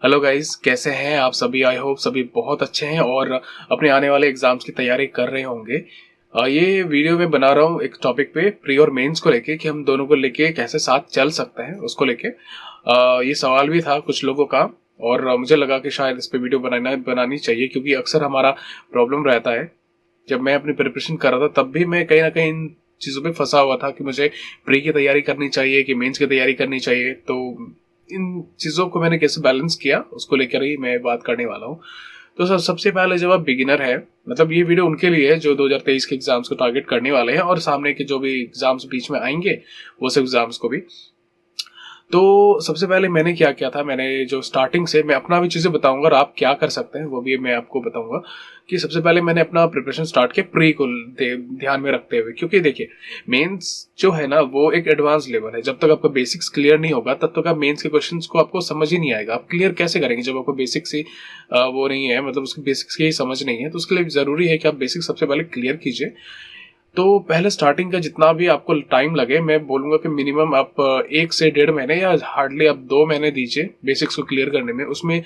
Hello guys, कैसे हैं आप सभी। आई होप सभी बहुत अच्छे हैं और अपने आने वाले एग्जाम्स की तैयारी कर रहे होंगे। ये वीडियो मैं बना रहा हूँ एक टॉपिक पे, प्री और मेंस को लेके, कि हम दोनों को लेके कैसे साथ चल सकते हैं उसको लेके। ये सवाल भी था कुछ लोगों का और मुझे लगा कि शायद इस पे वीडियो बनानी चाहिए, क्योंकि अक्सर हमारा प्रॉब्लम रहता है। जब मैं अपनी प्रिपरेशन कर रहा था तब भी मैं कहीं ना कहीं इन चीज़ों पे फंसा हुआ था कि मुझे प्री की तैयारी करनी चाहिए कि मेंस की तैयारी करनी चाहिए। तो इन चीज़ों को मैंने कैसे बैलेंस किया उसको लेकर ही मैं बात करने वाला हूँ। तो सबसे पहले, जब आप बिगिनर है, मतलब ये वीडियो उनके लिए है जो 2023 के एग्जाम्स को टारगेट करने वाले हैं और सामने के जो भी एग्जाम्स बीच में आएंगे वो सब एग्जाम्स को भी। तो सबसे पहले मैंने क्या किया था, मैंने जो स्टार्टिंग से, मैं अपना भी चीज़ें बताऊंगा और आप क्या कर सकते हैं वो भी मैं आपको बताऊंगा। कि सबसे पहले मैंने अपना प्रिपरेशन स्टार्ट किया प्री को ध्यान में रखते हुए, क्योंकि देखिए मेंस जो है ना वो एक एडवांस लेवल है। जब तक आपका बेसिक्स क्लियर नहीं होगा तब तक आप मेंस के क्वेश्चंस को आपको समझ ही नहीं आएगा। आप क्लियर कैसे करेंगे जब आपको बेसिक्स ही वो नहीं है, मतलब उसके बेसिक्स की ही समझ नहीं है। तो उसके लिए जरूरी है कि आप बेसिक्स सबसे पहले क्लियर कीजिए। तो पहले स्टार्टिंग का जितना भी आपको टाइम लगे, मैं बोलूंगा कि मिनिमम आप 1 से 1.5 महीने या हार्डली आप 2 महीने दीजिए बेसिक्स को क्लियर करने में। उसमें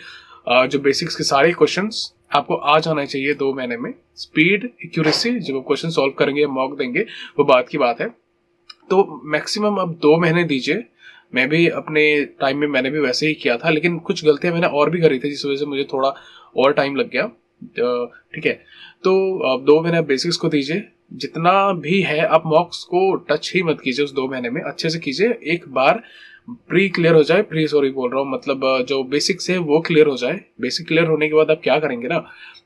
जो बेसिक्स के सारे क्वेश्चंस आपको आ जाना चाहिए 2 महीने में। स्पीड, एक्यूरेसी, जब आप क्वेश्चन सॉल्व करेंगे, मॉक देंगे, वो बात की बात है। तो मैक्सिमम आप 2 महीने दीजिए। मैं भी अपने टाइम में मैंने भी वैसे ही किया था, लेकिन कुछ गलतियां मैंने और भी करी थी जिस वजह से मुझे थोड़ा और टाइम लग गया। ठीक है, तो आप 2 महीने बेसिक्स को दीजिए। जितना भी है आप मॉक्स को टच ही मत कीजिए उस 2 महीने में, अच्छे से कीजिए। एक बार प्री क्लियर हो जाए, प्री सॉरी बोल रहा हूँ, मतलब जो बेसिक्स है वो क्लियर हो जाए। बेसिक क्लियर होने के बाद आप क्या करेंगे ना,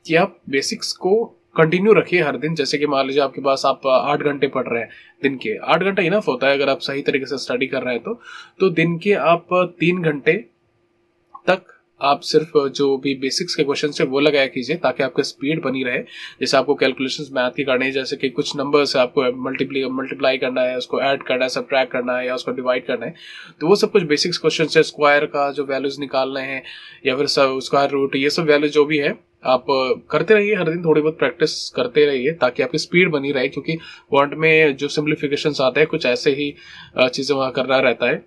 कि आप बेसिक्स को कंटिन्यू रखिए हर दिन। जैसे कि मान लीजिए आपके पास आप 8 घंटे पढ़ रहे हैं, दिन के 8 घंटा इनफ होता है अगर आप सही तरीके से स्टडी कर रहे हैं तो दिन के आप 3 घंटे तक आप सिर्फ जो भी बेसिक्स के क्वेश्चन है वो लगाया कीजिए, ताकि आपका स्पीड बनी रहे। जैसे आपको कैलकुलेशंस मैथ की करनी है, जैसे कि कुछ नंबर्स है आपको मल्टीप्लाई करना है, उसको ऐड करना है, सब्ट्रैक्ट करना है या उसको डिवाइड करना है, तो वो सब कुछ बेसिक्स क्वेश्चन है। स्क्वायर का जो वैल्यूज निकालने हैं या फिर स्क्वायर रूट, ये सब वैल्यू जो भी है आप करते रहिए हर दिन, थोड़ी बहुत प्रैक्टिस करते रहिए ताकि आपकी स्पीड बनी रहे। क्योंकि क्वांट में जो सिंप्लीफिकेशन आते हैं कुछ ऐसे ही चीजें वहां करना रहता है।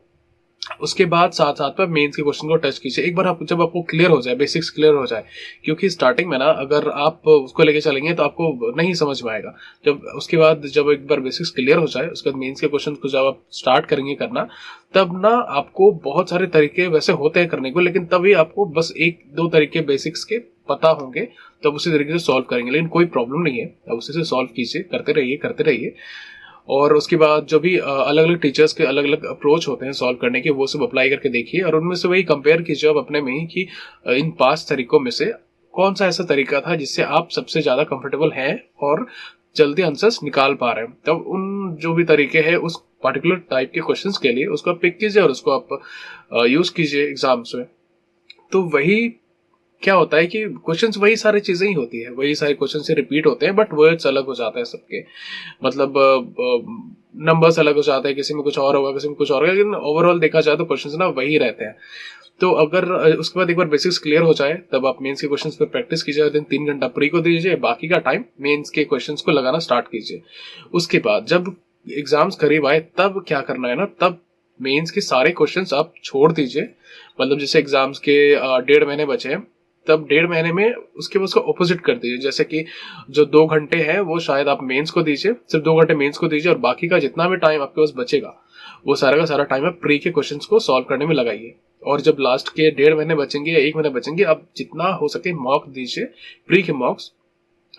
उसके बाद साथ साथ में मेंस के क्वेश्चन को टच कीजिए एक बार। जब आपको क्लियर हो जाए, बेसिक्स क्लियर हो जाए, क्योंकि स्टार्टिंग में ना अगर आप उसको लेके चलेंगे तो आपको नहीं समझ में आएगा। जब उसके बाद जब एक बार बेसिक्स क्लियर हो जाए, उसके बाद मेंस के क्वेश्चन को जब आप स्टार्ट करेंगे करना, तब ना आपको बहुत सारे तरीके वैसे होते हैं करने को, लेकिन तभी आपको बस 1-2 तरीके बेसिक्स के पता होंगे, तब उसी तरीके से सॉल्व करेंगे। लेकिन कोई प्रॉब्लम नहीं है, अब उसी से सॉल्व कीजिए, करते रहिए करते रहिए। और उसके बाद जो भी अलग अलग टीचर्स के अलग अलग अप्रोच होते हैं सॉल्व करने के, वो सब अप्लाई करके देखिए और उनमें से वही कंपेयर कीजिए आप अपने में ही, कि इन 5 तरीकों में से कौन सा ऐसा तरीका था जिससे आप सबसे ज्यादा कंफर्टेबल हैं और जल्दी आंसर्स निकाल पा रहे हैं। तब उन जो भी तरीके हैं उस पर्टिकुलर टाइप के क्वेश्चंस के लिए उसको आप पिक कीजिए और उसको आप यूज कीजिए एग्जाम्स में। तो वही क्या होता है कि क्वेश्चंस वही सारी चीजें ही होती है, वही सारे क्वेश्चन से रिपीट होते हैं, बट वर्ड्स अलग हो जाते हैं सबके, मतलब नंबर्स अलग हो जाते हैं, किसी में कुछ और होगा किसी में कुछ और होगा, लेकिन ओवरऑल देखा जाए तो क्वेश्चंस ना वही रहते हैं। तो अगर उसके बाद एक बार बेसिक्स क्लियर हो जाए, तब आप मेंस के क्वेश्चंस पर प्रैक्टिस कीजिए। दिन 3 घंटा प्री को दीजिए, बाकी का टाइम मेंस के क्वेश्चंस को लगाना स्टार्ट कीजिए। उसके बाद जब एग्जाम्स करीब आए तब क्या करना है ना, तब मेंस के सारे क्वेश्चंस आप छोड़ दीजिए। मतलब जैसे एग्जाम्स के 1.5 महीने बचे हैं, तब 1.5 महीने में उसके बाद उसको ऑपोजिट कर दीजिए। जैसे कि जो 2 घंटे हैं वो शायद आप मेंस को दीजिए, सिर्फ 2 घंटे मेंस को दीजिए और बाकी का जितना भी टाइम आपके पास बचेगा वो सारा का सारा टाइम आप प्री के क्वेश्चंस को सॉल्व करने में लगाइए। और जब लास्ट के 1.5 महीने बचेंगे या 1 महीने बचेंगे, आप जितना हो सके मॉक दीजिए, प्री के मॉक्स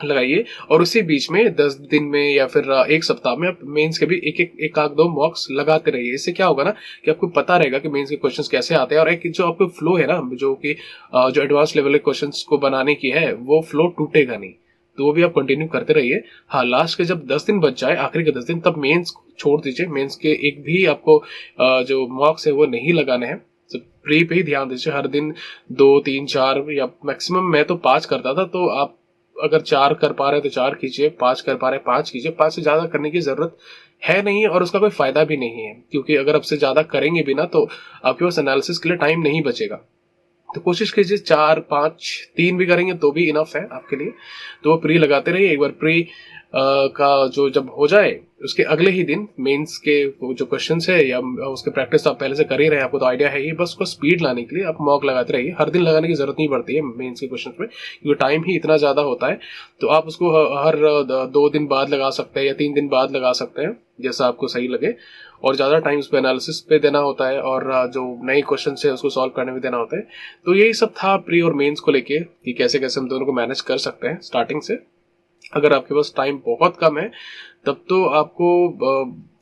लगाइए। और उसी बीच में 10 दिन में या फिर 1 सप्ताह में आप मेंस के भी एक आध 2 मॉक्स लगाते रहिए। इससे क्या होगा ना कि आपको पता रहेगा कि मेंस के क्वेश्चंस कैसे आते हैं, और एक जो आपको फ्लो है ना, जो कि जो एडवांस लेवल के क्वेश्चंस को बनाने की है, वो फ्लो टूटेगा नहीं। तो वो भी आप कंटिन्यू करते रहिए। हाँ, लास्ट के जब 10 दिन बच जाए, आखिरी के 10 दिन, तब मेंस छोड़ दीजिए। मेंस के एक भी आपको जो मॉक्स है वो नहीं लगाने हैं, प्री पे ही ध्यान दीजिए। हर दिन 2, 3, 4 या मैक्सिमम मैं तो 5 करता था, तो आप अगर 4 कर पा रहे हैं तो 4 कीजिए, 5 कर पा रहे हैं 5 कीजिए। 5 से ज्यादा करने की जरूरत है नहीं, और उसका कोई फायदा भी नहीं है, क्योंकि अगर आपसे ज्यादा करेंगे भी ना तो आपके पास एनालिसिस के लिए टाइम नहीं बचेगा। तो कोशिश कीजिए 4, 5, 3 भी करेंगे तो भी इनफ है आपके लिए। तो वो प्री लगाते रहिए। एक बार प्री का जो जब हो जाए उसके अगले ही दिन मेंस के वो जो क्वेश्चंस है या उसके प्रैक्टिस तो आप पहले से कर ही रहे हैं, आपको तो आइडिया है ही, बस उसको स्पीड लाने के लिए आप मॉक लगाते रहिए। हर दिन लगाने की जरूरत नहीं पड़ती है मेंस के क्वेश्चंस में, क्योंकि टाइम ही इतना ज़्यादा होता है। तो आप उसको हर 2 दिन बाद लगा सकते हैं या 3 दिन बाद लगा सकते हैं, जैसा आपको सही लगे। और ज़्यादा टाइम उस पर एनालिसिस पे देना होता है और जो नए क्वेश्चन है उसको सॉल्व करने में देना होता है। तो यही सब था प्री और मेंस को लेके कि कैसे कैसे हम दोनों को मैनेज कर सकते हैं स्टार्टिंग से। अगर आपके पास टाइम बहुत कम है तब तो आपको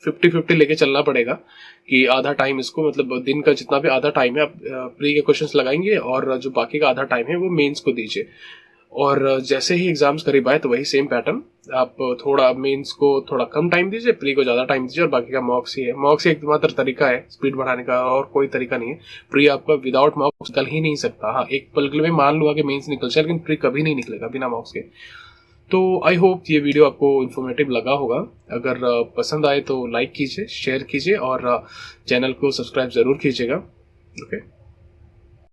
50-50 लेके चलना पड़ेगा कि आधा टाइम इसको, मतलब दिन का जितना भी आधा टाइम है आप प्री के क्वेश्चंस लगाएंगे और जो बाकी का आधा टाइम है वो मेंस को दीजिए। और जैसे ही एग्जाम्स करीब आए तो वही सेम पैटर्न, आप थोड़ा मेंस को थोड़ा कम टाइम दीजिए, प्री को ज़्यादा टाइम दीजिए और बाकी का मॉक्स ही है। मॉक्स ही एकमात्र तरीका है स्पीड बढ़ाने का, और कोई तरीका नहीं है। प्री आपका विदाउट मॉक्स निकल ही नहीं सकता। हाँ, एक पल के लिए मान लूँगा कि मेंस निकल जाए, लेकिन प्री कभी नहीं निकलेगा बिना मॉक्स के। तो आई होप ये वीडियो आपको इन्फॉर्मेटिव लगा होगा। अगर पसंद आए तो लाइक कीजिए, शेयर कीजिए और चैनल को सब्सक्राइब ज़रूर कीजिएगा। ओके।